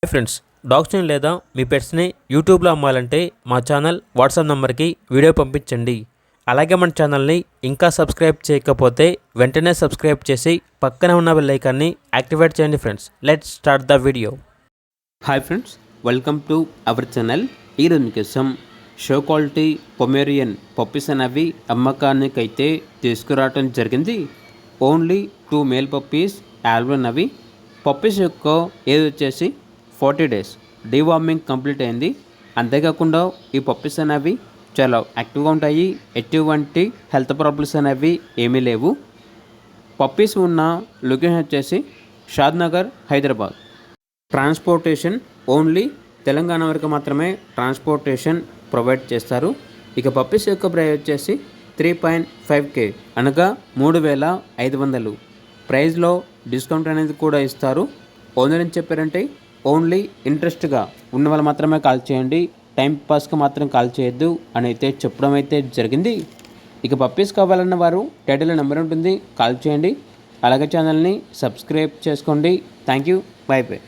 Hi friends, డాగ్స్ని లేదా మీ పెట్స్ని యూట్యూబ్లో అమ్మాలంటే మా ఛానల్ వాట్సాప్ నెంబర్కి వీడియో పంపించండి. అలాగే మన ఛానల్ని ఇంకా సబ్స్క్రైబ్ చేయకపోతే వెంటనే సబ్స్క్రైబ్ చేసి పక్కనే ఉన్న బెల్ ఐకాన్ని యాక్టివేట్ చేయండి friends. Let's start the video. Hi friends, welcome to our channel. ఈరోజు మీకోసం షో క్వాలిటీ పొమేరియన్ పప్పీస్ అనేవి అమ్మకానికైతే తీసుకురావడం జరిగింది. ఓన్లీ 2 మేల్ పప్పీస్ అవైలబుల్ అవి. పప్పీస్ యొక్క ఏజ్ వచ్చేసి 40 days. డీవార్మింగ్ కంప్లీట్ అయింది. అంతేకాకుండా ఈ పప్పీస్ అనేవి చాలా యాక్టివ్గా ఉంటాయి. ఎటువంటి హెల్త్ ప్రాబ్లమ్స్ అనేవి ఏమీ లేవు. పప్పీస్ ఉన్న లొకేషన్ వచ్చేసి షాద్నగర్, హైదరాబాద్. ట్రాన్స్పోర్టేషన్ ఓన్లీ తెలంగాణ వరకు మాత్రమే ట్రాన్స్పోర్టేషన్ ప్రొవైడ్ చేస్తారు. ఇక పప్పీస్ యొక్క ప్రైస్ వచ్చేసి 3.5K అనగా 3,500. ప్రైస్లో డిస్కౌంట్ అనేది కూడా ఇస్తారు. ఓనర్ అని చెప్పారంటే ఓన్లీ ఇంట్రెస్ట్గా ఉన్న వాళ్ళు మాత్రమే కాల్ చేయండి, టైం పాస్కి మాత్రం కాల్ చేయొద్దు అని అయితే చెప్పడం అయితే జరిగింది. ఇక పప్పీస్ కావాలన్న వారు టైటిల్లో నెంబర్ ఉంటుంది, కాల్ చేయండి. అలాగే ఛానల్ని సబ్స్క్రైబ్ చేసుకోండి. Thank you. By by.